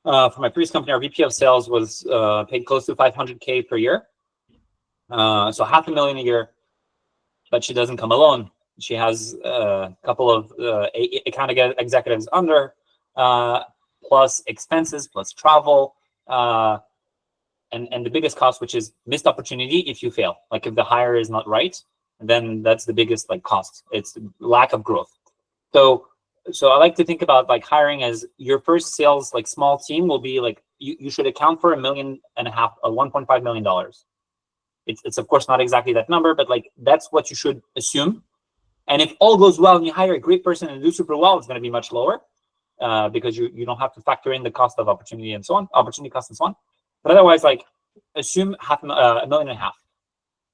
for my previous company, our VP of sales was paid close to 500K per year. So $500,000 a year, but she doesn't come alone. She has a couple of account executives under, plus expenses, plus travel, and the biggest cost, which is missed opportunity if you fail. Like if the hire is not right, then that's the biggest like cost. It's lack of growth. So I like to think about like hiring as your first sales like small team will be like you should account for $1.5 million, $1.5 million. It's of course not exactly that number, but like that's what you should assume. And if all goes well and you hire a great person and do super well, it's going to be much lower because you don't have to factor in the cost of opportunity and so on, opportunity cost and so on. But otherwise, like assume $1.5 million.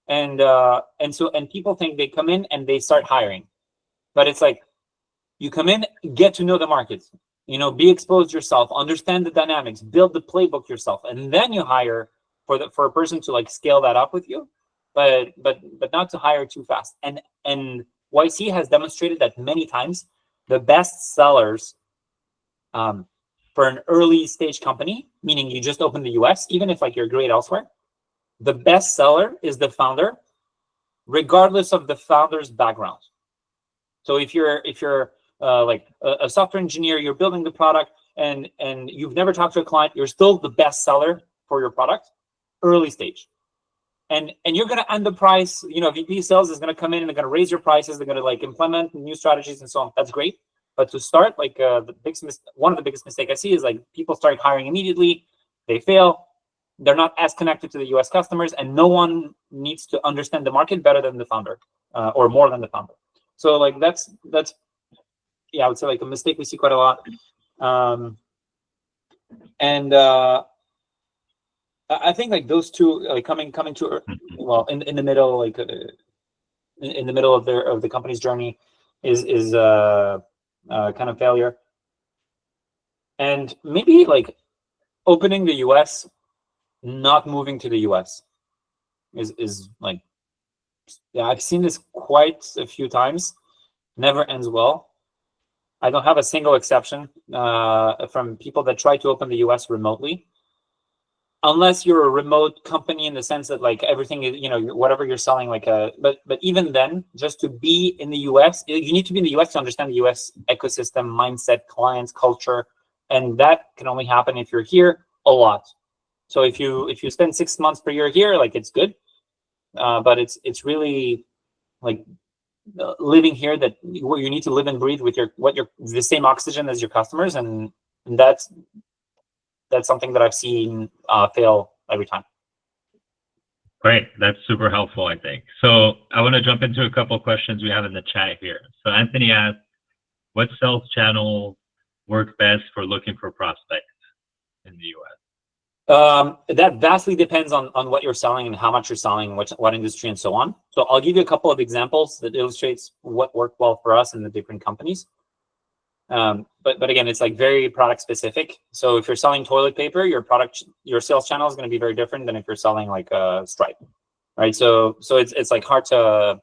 And people think they come in and they start hiring, but it's like you come in, get to know the market, be exposed yourself, understand the dynamics, build the playbook yourself, and then you hire for a person to like scale that up with you, but not to hire too fast. And YC has demonstrated that many times the best sellers for an early stage company, meaning you just opened the US, even if like you're great elsewhere, the best seller is the founder, regardless of the founder's background. So if you're like a software engineer, you're building the product and you've never talked to a client, you're still the best seller for your product, early stage. And you're going to end the price, VP sales is going to come in and they're going to raise your prices. They're going to like implement new strategies and so on. That's great. But to start, like one of the biggest mistakes I see is like people start hiring immediately, they fail, they're not as connected to the US customers, and no one needs to understand the market better than the founder or more than the founder. So like that's I would say like a mistake we see quite a lot. I think like those two like coming to well in the middle, like in the middle of the company's journey is kind of failure. And maybe like opening the US, not moving to the US is like, yeah, I've seen this quite a few times, never ends well. I don't have a single exception from people that try to open the US remotely. Unless you're a remote company in the sense that like everything is, whatever you're selling, like but even then, just to be in the US, you need to be in the US to understand the US ecosystem, mindset, clients, culture, and that can only happen if you're here a lot. So if you spend 6 months per year here, like it's good, but it's really like living here that you need to live and breathe with the same oxygen as your customers, and that's something that I've seen fail every time. Great, that's super helpful, I think. So I want to jump into a couple of questions we have in the chat here. So Anthony asked, what sales channel work best for looking for prospects in the US? That vastly depends on what you're selling and how much you're selling, what industry, and so on. So I'll give you a couple of examples that illustrates what worked well for us in the different companies. But again, it's like very product specific. So if you're selling toilet paper, your sales channel is going to be very different than if you're selling like a Stripe, right? So it's like hard to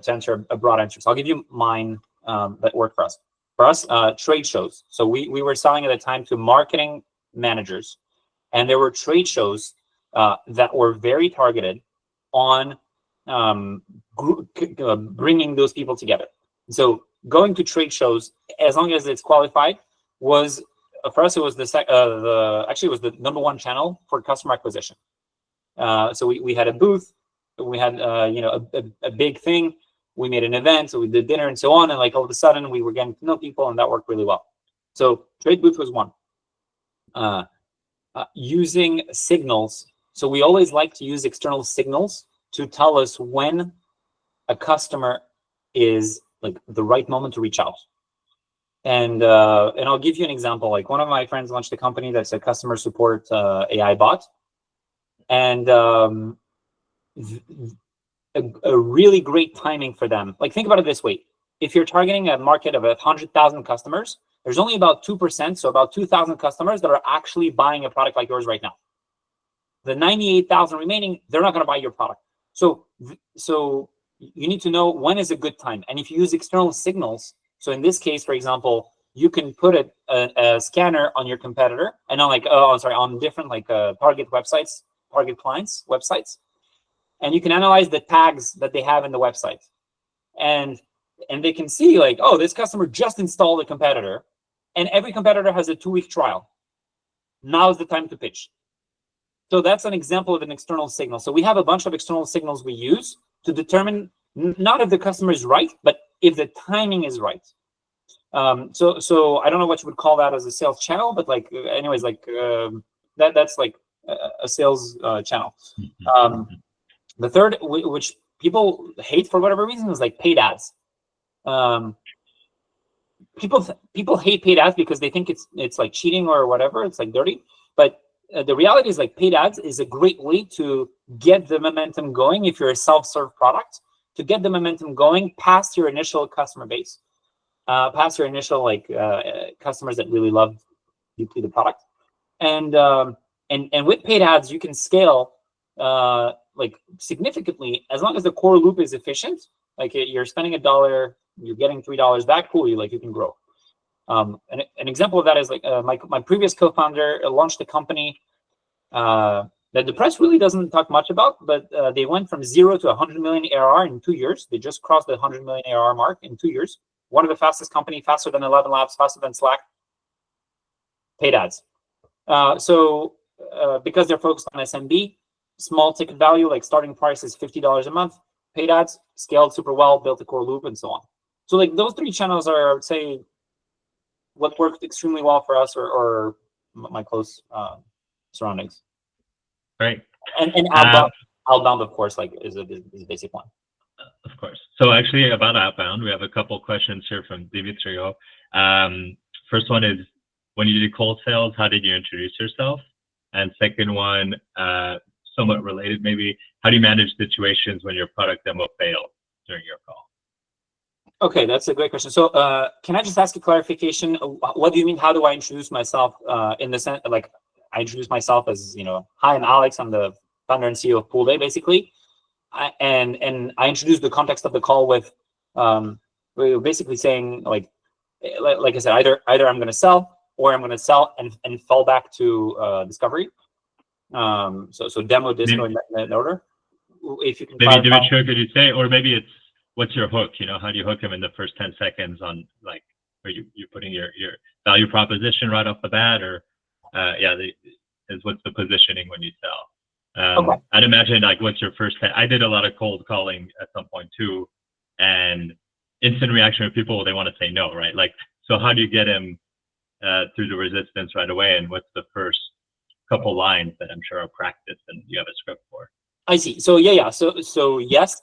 answer a broad answer. So I'll give you mine that work for us. For us, trade shows. So we were selling at the time to marketing managers, and there were trade shows that were very targeted on bringing those people together. So going to trade shows, as long as it's qualified, was for us. It was actually it was the #1 channel for customer acquisition. So we had a booth, we had a big thing. We made an event, so we did dinner and so on, and like all of a sudden we were getting to know people, and that worked really well. So trade booth was one. Using signals. So we always like to use external signals to tell us when a customer is like the right moment to reach out. And I'll give you an example. Like one of my friends launched a company that's a customer support AI bot, and a really great timing for them. Like think about it this way: if you're targeting a market of 100,000 customers, there's only about 2%, so about 2,000 customers that are actually buying a product like yours right now. The 98,000 remaining, they're not going to buy your product. So you need to know when is a good time. And if you use external signals, so in this case, for example, you can put a scanner on your competitor and on different target websites, target clients' websites, and you can analyze the tags that they have in the website. And they can see like, oh, this customer just installed a competitor, and every competitor has a 2-week trial. Now's the time to pitch. So that's an example of an external signal. So we have a bunch of external signals we use to determine not if the customer is right, but if the timing is right. So I don't know what you would call that as a sales channel, but anyways, that's like a sales channel. The third, which people hate for whatever reason, is like paid ads. People hate paid ads because they think it's like cheating or whatever. It's like dirty. But the reality is like paid ads is a great way to get the momentum going. If you're a self-serve product, to get the momentum going past your initial customer base, past your initial customers that really love deeply the product. And with paid ads, you can scale significantly as long as the core loop is efficient. Like you're spending $1, you're getting $3 back. Cool, you can grow. An example of that is my previous co-founder launched a company that the press really doesn't talk much about, but they went from 0 to 100 million ARR in 2 years. They just crossed the 100 million ARR mark in 2 years. One of the fastest company, faster than 11 Labs, faster than Slack. Paid ads. Because they're focused on SMB, small ticket value, like starting price is $50 a month. Paid ads scaled super well, built a core loop, and so on. So like those 3 channels are, I would say, what worked extremely well for us or my close surroundings. Great. And outbound, of course, is a basic one. Of course. So actually about outbound, we have a couple questions here from Dimitrio. First one is, when you did cold sales, how did you introduce yourself? And second one, somewhat related maybe, how do you manage situations when your product demo failed during your call? Okay, that's a great question. So can I just ask a clarification? What do you mean, how do I introduce myself in the sense, like I introduce myself as, hi, I'm Alex, I'm the founder and CEO of Poolday, basically. And I introduced the context of the call with basically saying like I said, either I'm going to sell or I'm going to sell and fall back to discovery. So demo, disco, in that order. If you can maybe Dimitri, could you say, or maybe it's, what's your hook? How do you hook them in the first 10 seconds on like, where you're putting your value proposition right off the bat, or what's the positioning when you sell? Okay. I'd imagine like, what's your first, I did a lot of cold calling at some point too, and instant reaction of people, they want to say no, right? Like, so how do you get them through the resistance right away? And what's the first couple lines that I'm sure are practiced and you have a script for? I see. So yeah. So yes,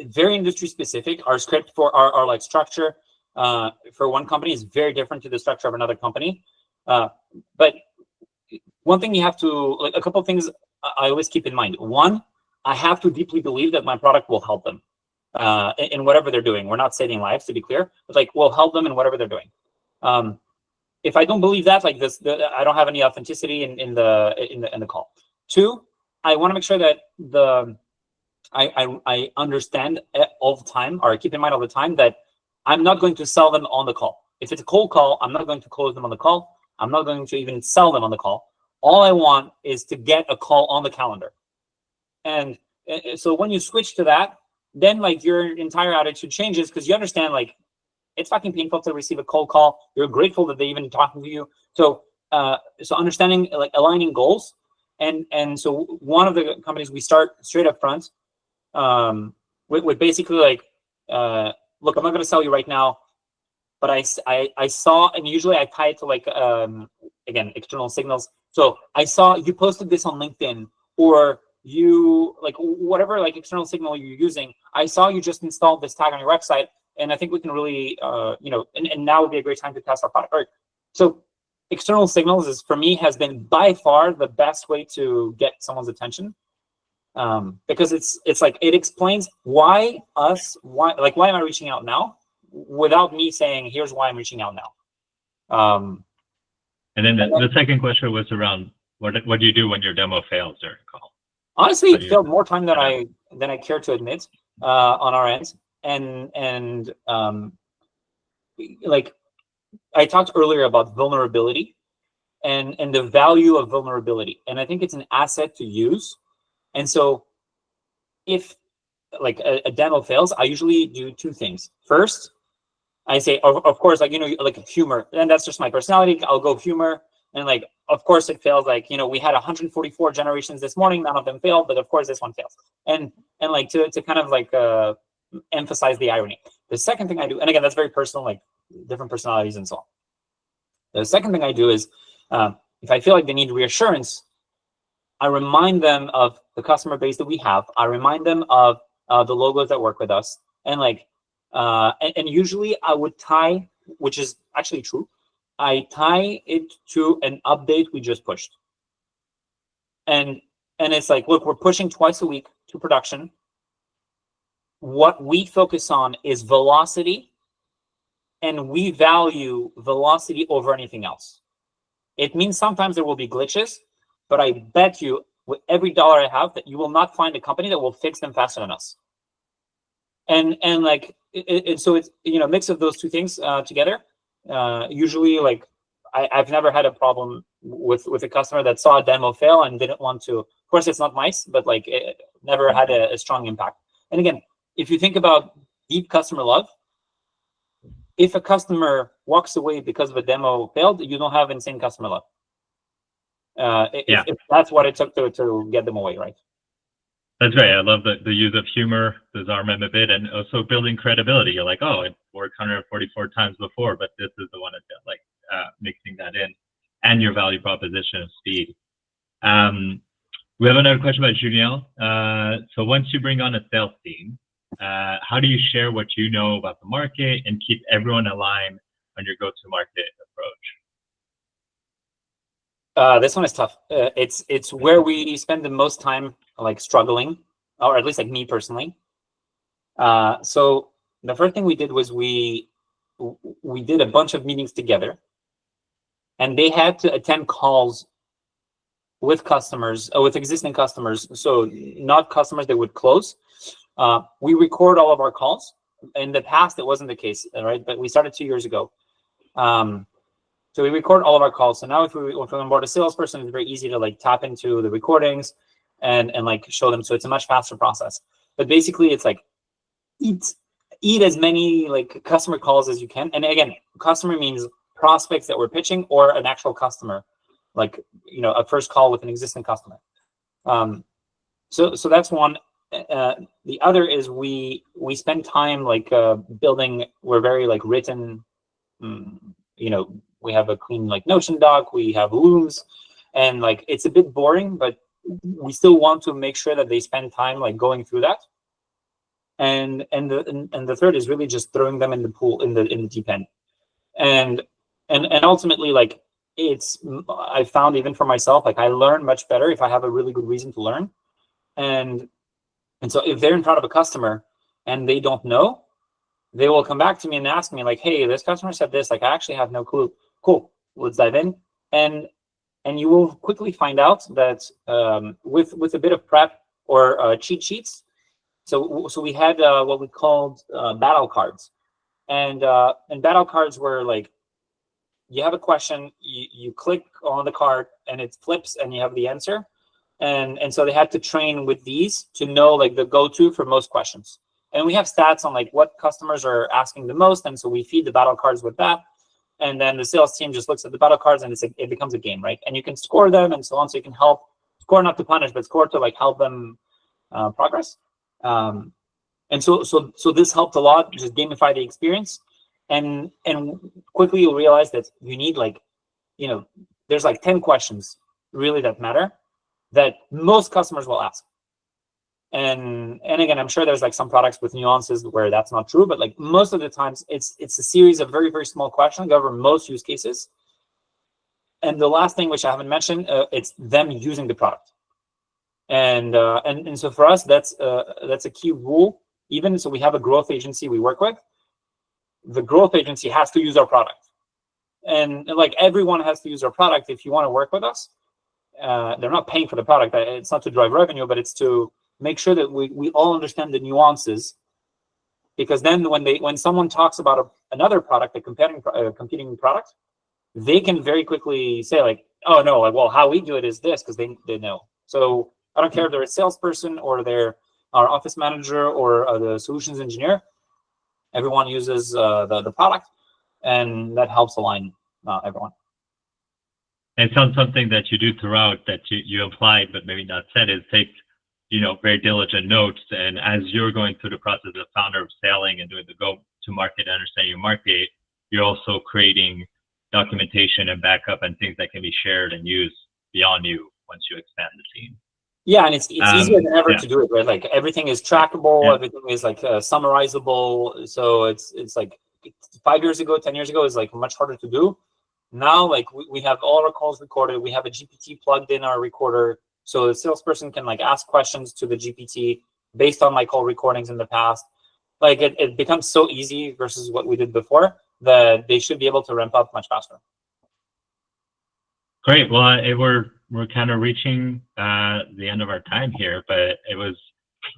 very industry specific. Our script for our like structure for one company is very different to the structure of another company. But one thing you have to, like, a couple of things I always keep in mind. One, I have to deeply believe that my product will help them in whatever they're doing. We're not saving lives, to be clear, but like we'll help them in whatever they're doing. If I don't believe that, like this, I don't have any authenticity in the call. Two, I want to make sure that I understand all the time, or I keep in mind all the time, that I'm not going to sell them on the call. If it's a cold call, I'm not going to close them on the call. I'm not going to even sell them on the call. All I want is to get a call on the calendar. And so when you switch to that, then like your entire attitude changes, because you understand like it's fucking painful to receive a cold call. You're grateful that they even talking to you. So so understanding, like aligning goals. And so one of the companies, we start straight up front with basically like, look, I'm not going to sell you right now, but I saw, and usually I tie it to like, again, external signals. So I saw you posted this on LinkedIn, or you like whatever like external signal you're using. I saw you just installed this tag on your website, and I think we can really, and now would be a great time to test our product. All right. So external signals is, for me, has been by far the best way to get someone's attention, because it's like it explains why am I reaching out now, without me saying here's why I'm reaching out now. And then the second question was around what do you do when your demo fails during a call? Honestly, it failed more time than I care to admit on our end, and like I talked earlier about vulnerability and the value of vulnerability, and I think it's an asset to use. And so if like a demo fails, I usually do two things. First, I say, of course, like, like humor, and that's just my personality. I'll go humor, and like, of course it fails. Like, we had 144 generations this morning, none of them failed, but of course this one fails. And like to kind of like emphasize the irony. The second thing I do, and again, that's very personal, like different personalities and so on. The second thing I do is, if I feel like they need reassurance, I remind them of the customer base that we have. I remind them of the logos that work with us, and like, and usually I would tie, which is actually true, I tie it to an update we just pushed. And it's like, look, we're pushing twice a week to production. What we focus on is velocity, and we value velocity over anything else. It means sometimes there will be glitches, but I bet you with every dollar I have that you will not find a company that will fix them faster than us. And like, so it's, a mix of those two things together. Usually, like, I've never had a problem with a customer that saw a demo fail and didn't want to. Of course, it's not nice, but like, it never had a strong impact. And again, if you think about deep customer love, if a customer walks away because of a demo failed, you don't have insane customer love. If that's what it took to get them away, right? That's great. I love the use of humor, disarm them a bit, and also building credibility. You're like, oh, it worked 144 times before, but this is the one that's like mixing that in, and your value proposition of speed. We have another question about Julien. So once you bring on a sales team, how do you share what you know about the market and keep everyone aligned on your go-to-market approach? This one is tough. It's where we spend the most time like struggling, or at least like me personally. So the first thing we did was we did a bunch of meetings together, and they had to attend calls with customers, with existing customers. So not customers that would close. We record all of our calls. In the past, it wasn't the case, right? But we started 2 years ago. So we record all of our calls. So now if we onboard a salesperson, it's very easy to like tap into the recordings and like show them. So it's a much faster process. But basically it's like eat as many like customer calls as you can. And again, customer means prospects that we're pitching, or an actual customer, like, a first call with an existing customer. So that's one. The other is we spend time like building. We're very like written, we have a clean like Notion doc, we have looms, and like it's a bit boring, but we still want to make sure that they spend time like going through that. And the third is really just throwing them in the pool, in the deep end. And ultimately, like, I found even for myself, like I learn much better if I have a really good reason to learn. And so if they're in front of a customer and they don't know, they will come back to me and ask me like, hey, this customer said this, like I actually have no clue. Cool, let's dive in. And you will quickly find out that with a bit of prep or cheat sheets. So we had what we called battle cards. And battle cards were like, you have a question, you click on the card and it flips and you have the answer. And so they had to train with these to know like the go-to for most questions. And we have stats on like what customers are asking the most. And so we feed the battle cards with that. And then the sales team just looks at the battle cards and it becomes a game, right? And you can score them and so on. So you can help score, not to punish, but score to like help them progress. And so this helped a lot, just gamify the experience. And quickly you'll realize that you need like, there's like 10 questions really that matter that most customers will ask. And again, I'm sure there's like some products with nuances where that's not true, but like most of the times it's a series of very, very small questions that cover most use cases. And the last thing, which I haven't mentioned, it's them using the product. And so for us, that's a key rule. Even so, we have a growth agency we work with. The growth agency has to use our product, and like everyone has to use our product if you want to work with us. They're not paying for the product. It's not to drive revenue, but it's to make sure that we all understand the nuances. Because then when someone talks about another product, a competing product, they can very quickly say like, oh no, like, well, how we do it is this, because they know. So I don't care if they're a salesperson or they're our office manager or the solutions engineer. Everyone uses the product, and that helps align everyone. And something that you do throughout that you implied but maybe not said is take very diligent notes. And as you're going through the process of founder of selling and doing the go-to-market, understanding your market, you're also creating documentation and backup and things that can be shared and used beyond you once you expand the team. Yeah, and it's easier than ever to do it, right? Like everything is trackable, everything is like summarizable. So it's like 5 years ago, 10 years ago is like much harder to do. Now, like we have all our calls recorded. We have a GPT plugged in our recorder, so the salesperson can like ask questions to the GPT based on my call recordings in the past. Like it becomes so easy versus what we did before that they should be able to ramp up much faster. Great. Well, we're kind of reaching the end of our time here, but it was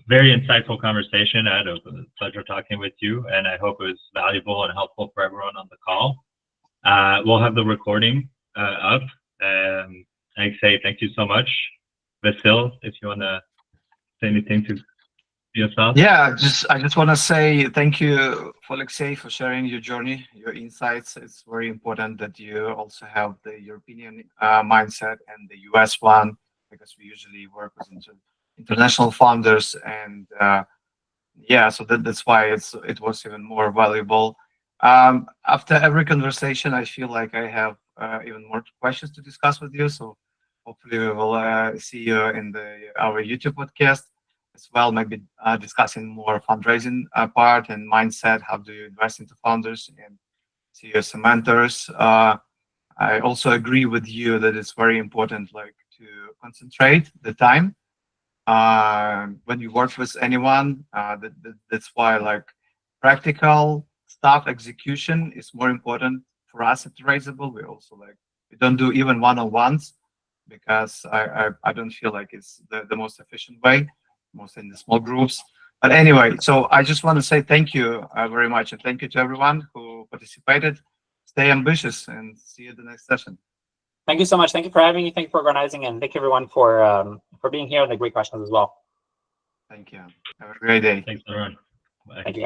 very insightful conversation. I had a pleasure talking with you, and I hope it was valuable and helpful for everyone on the call. We'll have the recording up. Alexei, thank you so much. Vasil, if you want to say anything to yourself. Yeah, I just want to say thank you, Alexei, for sharing your journey, your insights. It's very important that you also have the European mindset and the US one, because we usually work with international founders, and so that's why it was even more valuable. After every conversation, I feel like I have even more questions to discuss with you. So hopefully we will see you in our YouTube podcast as well, maybe discussing more fundraising part and mindset. How do you invest into founders and see you as some mentors? I also agree with you that it's very important, like, to concentrate the time when you work with anyone. That's why, like, practical stuff, execution is more important for us at Raisable. We don't do even one-on-ones because I don't feel like it's the most efficient way, mostly in the small groups. But anyway, so I just want to say thank you very much, and thank you to everyone who participated. Stay ambitious, and see you at the next session. Thank you so much. Thank you for having me. Thank you for organizing, and thank you everyone for being here and the great questions as well. Thank you. Have a great day. Thanks, everyone. Bye. Thank you, guys.